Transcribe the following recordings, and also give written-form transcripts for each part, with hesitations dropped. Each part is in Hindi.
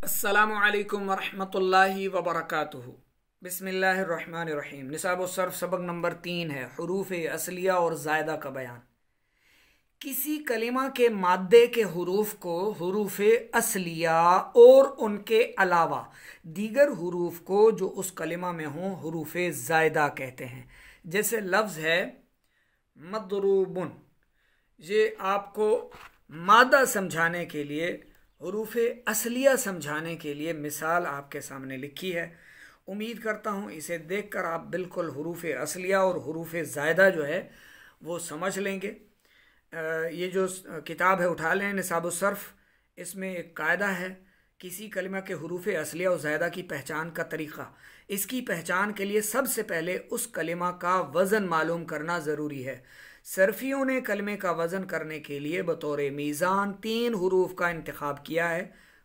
अस्सलामुअलैकुम वरहमतुल्लाहि वबरकातुहु। बिस्मिल्लाहिर्रहमानिर्रहीम। निसाब सर्फ सबक नंबर 3 है, हुरूफ असलिया और ज़ायदा का बयान। किसी कलिमा के मादे के हुरूफ को हुरूफ असलिया और उनके अलावा दीगर हुरूफ को जो उस कलिमा में हों हुरूफ ज़ायदा कहते हैं। जैसे लफ्ज़ है मदरूबुन, ये आपको मादा समझाने के लिए, हुरूफ असलिया समझाने के लिए मिसाल आपके सामने लिखी है। उम्मीद करता हूँ इसे देखकर आप बिल्कुल हुरूफ असलिया और हुरूफ ज़ायदा जो है वो समझ लेंगे। ये जो किताब है उठा लें, निसाबुस सर्फ। इसमें एक कायदा है, किसी कलिमा के हुरूफ असलिया और ज़ायदा की पहचान का तरीक़ा। इसकी पहचान के लिए सबसे पहले उस कलिमा का वज़न मालूम करना ज़रूरी है। सर्फियों ने कलमे का वज़न करने के लिए बतौर मीज़ान 3 हुरूफ का इंतखाब किया है,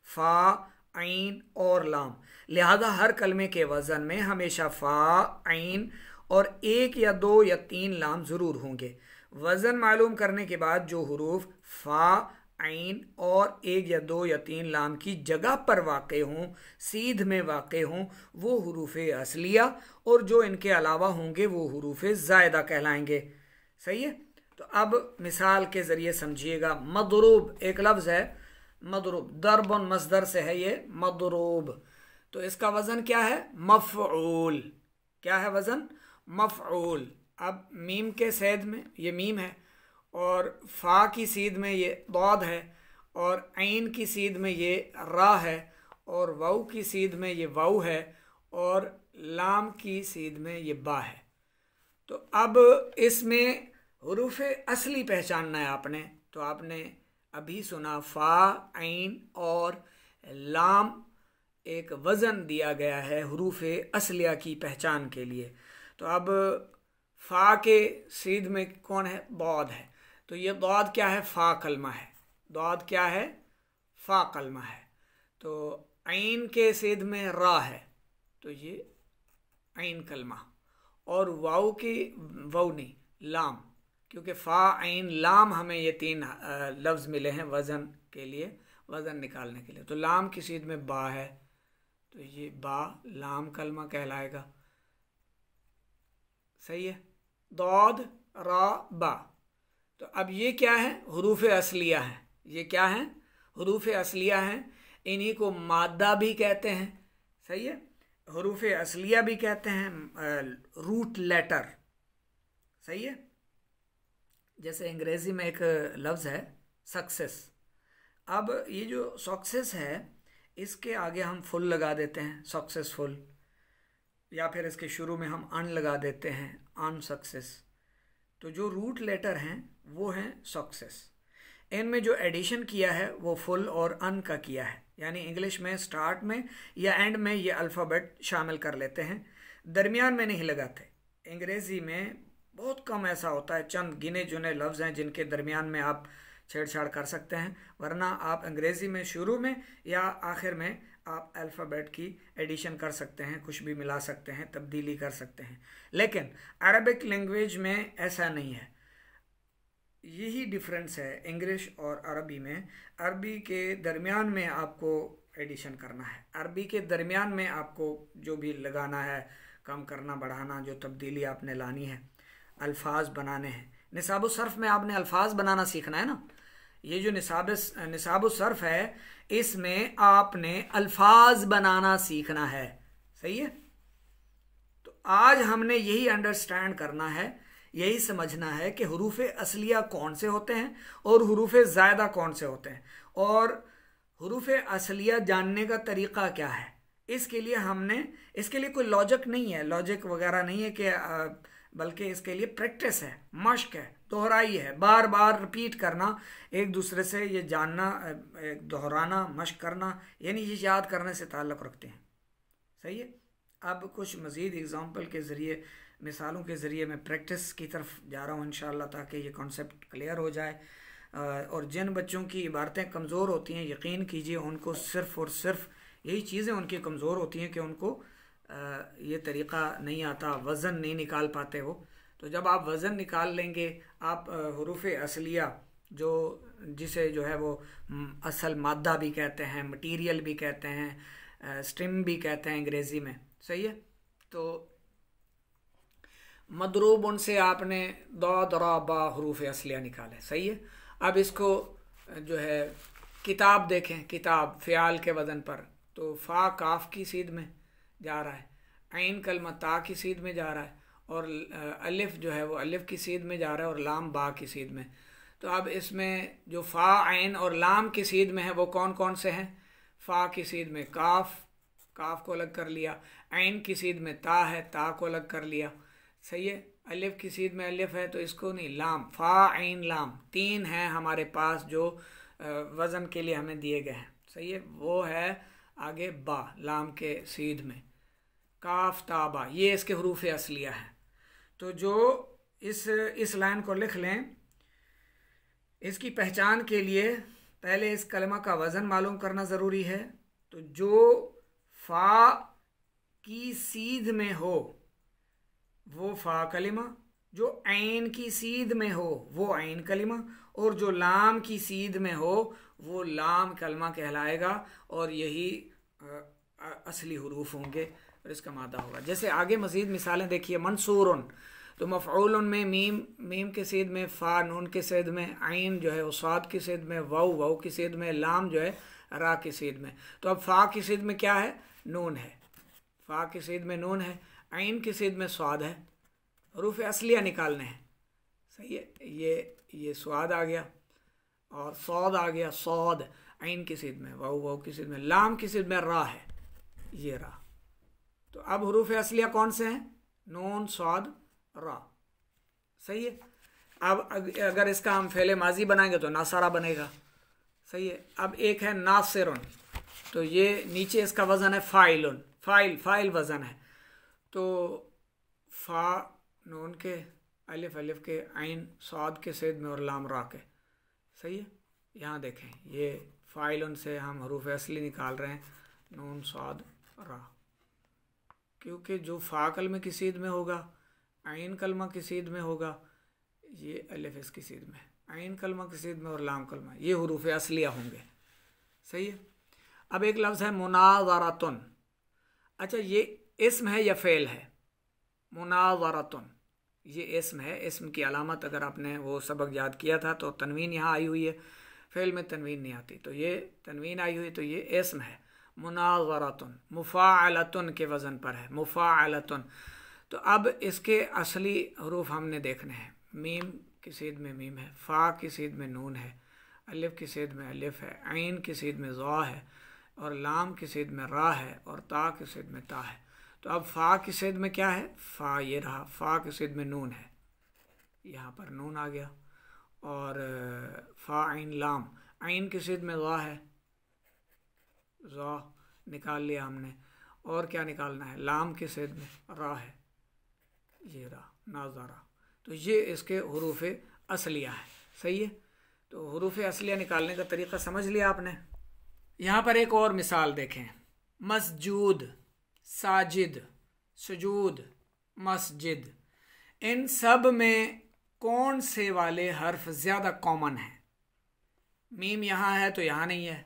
फ़ा, ऐन और लाम। लिहाजा हर कलमे के वज़न में हमेशा फ़ा, ऐन और 1 या 2 या 3 लाम ज़रूर होंगे। वज़न मालूम करने के बाद जो हुरूफ फ़ा, ऐन और 1 या 2 या 3 लाम की जगह पर वाक़े हों, सीध में वाक़े हों, वो हुरूफ असलिया, और जो इनके अलावा होंगे वो हुरूफ ज़ायदा कहलाएंगे। सही है। तो अब मिसाल के ज़रिए समझिएगा। मदरूब एक लफ्ज़ है, मदरूब दरबन मस्दर से है ये मदरूब। तो इसका वज़न क्या है? मफ़ऊल। क्या है वज़न? मफ़ऊल। अब मीम के सैद में ये मीम है, और फ़ा की सीध में ये दाद है, और ऐन की सीध में ये रा है, और वाऊ की सीध में ये वाऊ है, और लाम की सीध में ये बा है। तो अब इसमें हुरूफ असली पहचानना है आपने। तो आपने अभी सुना फ़ा, ऐन और लाम, एक वज़न दिया गया है हुरूफ असलिया की पहचान के लिए। तो अब फ़ा के सीध में कौन है? दाद है। तो ये दाद क्या है? फ़ा कलमा है। दाद क्या है? फ़ा कलमा है। तो ऐन के सीध में रा है, तो ये ऐन कलमा। और वाऊ की, वाऊ नहीं, लाम, क्योंकि फ़ा, ऐन, लाम हमें ये 3 लफ्ज़ मिले हैं वज़न के लिए, वज़न निकालने के लिए। तो लाम की सीध में बा है, तो ये बा लाम कलमा कहलाएगा। सही है। दाद, रा, बा। तो अब ये क्या है? हुरूफ असलिया है। ये क्या है? हुरूफ असलिया हैं। इन्हीं को मादा भी कहते हैं। सही है। हुरूफ असलिया भी कहते हैं रूट लेटर। सही है। जैसे अंग्रेज़ी में एक लफ्ज़ है सक्सेस। अब ये जो सक्सेस है, इसके आगे हम फुल लगा देते हैं, सक्सेसफुल, या फिर इसके शुरू में हम अन लगा देते हैं, अनसक्सेस। तो जो रूट लेटर हैं वो हैं सक्सेस। इनमें जो एडिशन किया है वो फुल और अन का किया है। यानी इंग्लिश में स्टार्ट में या एंड में ये अल्फ़ाबेट शामिल कर लेते हैं, दरमियान में नहीं लगाते। अंग्रेज़ी में बहुत कम ऐसा होता है, चंद गिने चुने लफ्ज़ हैं जिनके दरमियान में आप छेड़छाड़ कर सकते हैं, वरना आप अंग्रेज़ी में शुरू में या आखिर में आप अल्फ़ाबेट की एडिशन कर सकते हैं, कुछ भी मिला सकते हैं, तब्दीली कर सकते हैं। लेकिन अरबिक लैंग्वेज में ऐसा नहीं है। यही डिफरेंस है इंग्लिश और अरबी में। अरबी के दरमियान में आपको एडिशन करना है, अरबी के दरमियान में आपको जो भी लगाना है, कम करना, बढ़ाना, जो तब्दीली आपने लानी है, अल्फाज बनाने हैं। निसाब सर्फ में आपने अल्फाज बनाना सीखना है ना। ये जो निसाब सर्फ है, इसमें आपने अल्फाज बनाना सीखना है। सही है। तो आज हमने यही अंडरस्टैंड करना है, यही समझना है कि हुरूफ असलिया कौन से होते हैं और हुरूफ ज़ायदा कौन से होते हैं, और हुरूफ असलिया जानने का तरीक़ा क्या है। इसके लिए कोई लॉजिक नहीं है, लॉजिक वगैरह नहीं है कि बल्कि इसके लिए प्रैक्टिस है, मश्क है, दोहराई है, बार बार रिपीट करना, एक दूसरे से ये जानना, दोहराना, मश्क करना, यानी ये याद करने से ताल्लुक़ रखते हैं। सही है। अब कुछ मज़ीद एग्ज़ाम्पल के ज़रिए, मिसालों के ज़रिए मैं प्रैक्टिस की तरफ जा रहा हूँ इंशाअल्लाह, ताकि ये कॉन्सेप्ट क्लियर हो जाए। और जिन बच्चों की इबारतें कमज़ोर होती हैं, यकीन कीजिए उनको सिर्फ़ और सिर्फ यही चीज़ें उनकी कमज़ोर होती हैं कि उनको ये तरीक़ा नहीं आता, वज़न नहीं निकाल पाते वो। तो जब आप वज़न निकाल लेंगे, आप हुरूफ असलिया जो जिसे जो है वो असल मादा भी कहते हैं, मटीरियल भी कहते हैं, स्ट्रिम भी कहते हैं अंग्रेज़ी में। सही है। तो मदरूब उनसे आपने दा दरा बा हरूफ असलिया निकाले। सही है। अब इसको जो है किताब देखें, किताब फ़ियाल के वज़न पर, तो फ़ा काफ की सीध में जा रहा है, ऐन कलमा ता की सीध में जा रहा है, और अलिफ जो है वो अलिफ की सीध में जा रहा है, और लाम बा की सीध में। तो अब इसमें जो फ़ा ऐन और लाम की सीध में है वो कौन कौन से हैं? फ़ा की सीध में काफ, काफ को अलग कर लिया। ऐन की सीध में ता है, ता को अलग कर लिया। सही है। अलिफ की सीध में अलिफ है तो इसको नहीं, लाम, फ़ा ऐन लाम, तीन हैं हमारे पास जो वज़न के लिए हमें दिए गए हैं। सही है। वो है आगे बा, लाम के सीध में, काफ ता बा, ये इसके हरूफ असलिया है। तो जो इस लाइन को लिख लें, इसकी पहचान के लिए पहले इस कलमा का वज़न मालूम करना ज़रूरी है। तो जो फ़ा की सीध में हो वो फ़ा कलिमा, जो ऐन की सीध में हो वो ऐन कलिमा, और जो लाम की सीध में हो वो लाम कलमा कहलाएगा, और यही असली हुरूफ होंगे और इसका मादा होगा। जैसे आगे मज़ीद मिसालें देखिए। मंसूरुन, तो मफ़ऊलुन में मीम, मीम के सीध में फ़ा, नून के सीध में ऐन जो है वो स्वाद की सीध में, वाऊ, वाऊ की सीध में, लाम जो है रा की सीध में। तो अब फ़ा की सीध में क्या है? नून है। फ़ा की सीध में नून है, ऐन की सीध में स्वाद है, हरूफ असलिया निकालने हैं। सही है। ये स्वाद आ गया, और सौद आ गया, सौद ऐन की सीध में, वाऊ, वाऊ की सीध में, लाम की सीध में रा है, ये रा। तो अब हरूफ असलिया कौन से हैं? नून, स्वाद, रा। सही है। अब अगर इसका हम फेले माजी बनाएंगे तो नासारा बनेगा। सही है। अब एक है नासिरुन, तो ये नीचे इसका वज़न है फ़ाइलुन, फ़ाइल, फ़ाइल वज़न है। तो फ़ा नून के, अलिफ अलिफ के, ऐन स्वाद के सीध में, और लाम रा के। सही है। यहाँ देखें, ये फ़ाइलुन से हम हरूफ असली निकाल रहे हैं, नून, स्वाद, रा, क्योंकि जो फ़ा कलमे की सीध में होगा, ऐन कलमा की सीध में होगा, ये अलिफ इसकी सीध में, ऐन कलमा की सीध में, और लाम कलमा, ये हरूफ असलिया होंगे। सही है। अब एक लफ्ज़ है मुनाज़रतुन। अच्छा, ये इस्म है या फ़ेल है? मुनाज़रतुन ये इस्म है। इस्म की अलामत अगर आपने वो सबक याद किया था तो तनवीन यहाँ आई हुई है, फ़ेल में तनवीन नहीं आती, तो ये तनवीन आई हुई, तो ये इस्म है। मुनाज़रतुन मुफ़ाअलतुन के वज़न पर है, मुफ़ाअलतुन। तो अब इसके असली हरूफ हमने देखने हैं। मीम की सीध में मीम है, फ़ा की सीध में नून है, अलिफ की सीध में अलिफ है, ऐन की सीध में ज़ा है, और लाम की सीध में रा है, और ता की सीध में ता है। तो अब फ़ा की सीध में क्या है? फ़ा, ये रहा। फ़ा की सीध में नून है, यहाँ पर नून आ गया, और फ़ा ऐन लाम, ऐन की सीध में ज़ा है, ज़ा निकाल लिया हमने, और क्या निकालना है? लाम की सीध में रा है, ये रा, नाज़ारा। तो ये इसके हरूफ असलिया है। सही है। तो हरूफ असलिया निकालने का तरीक़ा समझ लिया आपने। यहाँ पर एक और मिसाल देखें। मस्जूद, साजिद, सुजूद, मस्जिद, इन सब में कौन से वाले हर्फ ज़्यादा कॉमन हैं? मीम यहाँ है तो यहाँ नहीं है,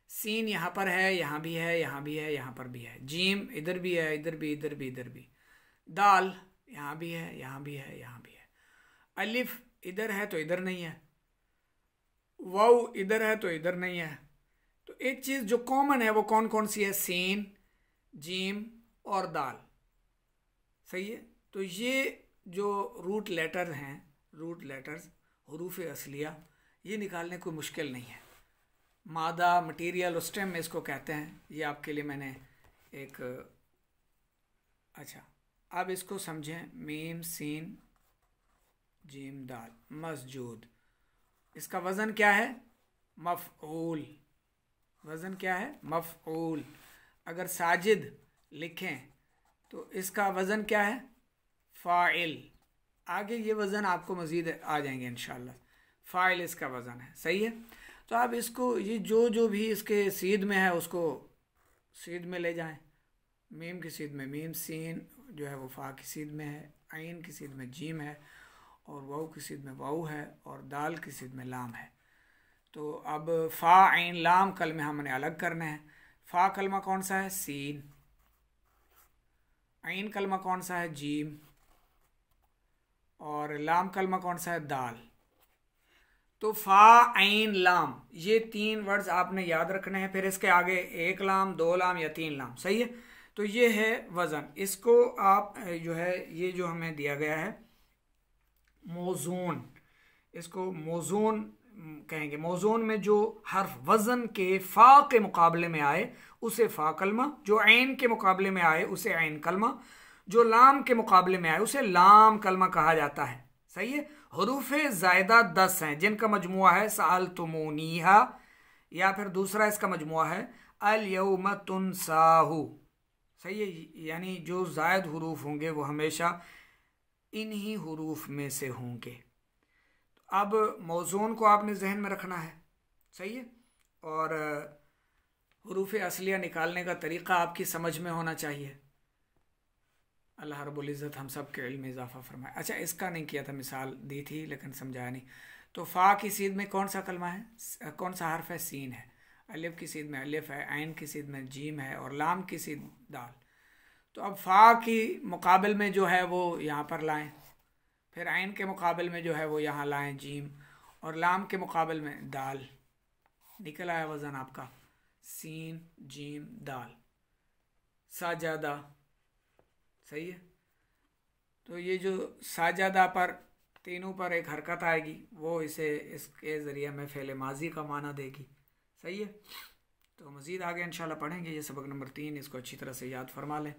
सीन यहाँ पर है, यहाँ भी है, यहाँ भी है, यहाँ पर भी है, जीम इधर भी है, इधर भी, इधर भी, इधर भी, दाल यहाँ भी है, यहाँ भी है, यहाँ भी है, अलिफ इधर है तो इधर नहीं है, वाऊ इधर है तो इधर नहीं है। तो एक चीज़ जो कॉमन है वो कौन कौन सी है? सीन, जीम और दाल। सही है। तो ये जो रूट लेटर हैं, रूट लेटर्स, हरूफ असलिया, ये निकालने कोई मुश्किल नहीं है। मादा, मटीरियल और स्टेम इसको कहते हैं। ये आपके लिए मैंने एक, अच्छा अब इसको समझें। मीम, सीन, जीम, दाल, मस्जूद, इसका वज़न क्या है? मफ़ऊल। वज़न क्या है? मफ़ऊल। अगर साजिद लिखें तो इसका वज़न क्या है? फ़ाइल। आगे ये वज़न आपको मज़ीद आ जाएंगे इंशाअल्लाह। फ़ाइल इसका वज़न है। सही है। तो आप इसको, ये जो भी इसके सीध में है उसको सीध में ले जाएं। मीम की सीध में मीम, सीन जो है वो फ़ा की सीध में है, ऐन की सीध में जीम है, और वाऊ की सिद में वाऊ है और दाल की सिद में लाम है। तो अब फ़ा ऐन लाम कलमे हमने अलग करने हैं। फ़ा कलमा कौन सा है? सीन। ऐन कलमा कौन सा है? जीम। और लाम कलमा कौन सा है? दाल। तो फ़ा ऐन लाम, ये 3 वर्ड्स आपने याद रखने हैं। फिर इसके आगे 1 लाम, 2 लाम या 3 लाम, सही है। तो ये है वज़न। इसको आप जो है, ये जो हमें दिया गया है मौजून, इसको मौजून कहेंगे। मौजून में जो हर्फ वज़न के फ़ा के मुकाबले में आए उसे फ़ा कलमा, जो ऐन के मुकाबले में आए उसे ऐन कलमा, जो लाम के मुकाबले में आए उसे लाम कलमा कहा जाता है, सही है। हरूफ ज़ायदा 10 हैं जिनका मजमुआ है सअलतुमूनीहा, या फिर दूसरा इसका मजमुआ है अल यौम तुनसाहु, सही है। यानी जो ज़ायद हुरूफ होंगे वो हमेशा इन्हीं हुरूफ में से होंगे। तो अब मौजून को आपने जहन में रखना है, सही है। और हुरूफ असलिया निकालने का तरीक़ा आपकी समझ में होना चाहिए। अल्लाह रब्बुल इज़्ज़त हम सब के इल्म में इजाफ़ा फरमाए। अच्छा, इसका नहीं किया था, मिसाल दी थी लेकिन समझाया नहीं। तो फ़ा की सीध में कौन सा कलमा है, कौन सा हर्फ है? सीन है। अलिफ की सीध में अलिफ है, ऐन की सीध में जीम है और लाम की सीध दाल। तो अब फ़ा की मुकाबल में जो है वो यहाँ पर लाएं, फिर ऐन के मुकाबल में जो है वो यहाँ लाएं जीम, और लाम के मुकाबल में दाल। निकल आया वज़न आपका सीन जीम दाल, साजादा, सही है। तो ये जो साजादा पर तीनों पर एक हरकत आएगी वो इसे इसके ज़रिए में फ़ेल माजी का माना देगी, सही है। तो मज़ीद आगे इंशाल्लाह पढ़ेंगे। ये सबक नंबर 3, इसको अच्छी तरह से याद फरमा लें।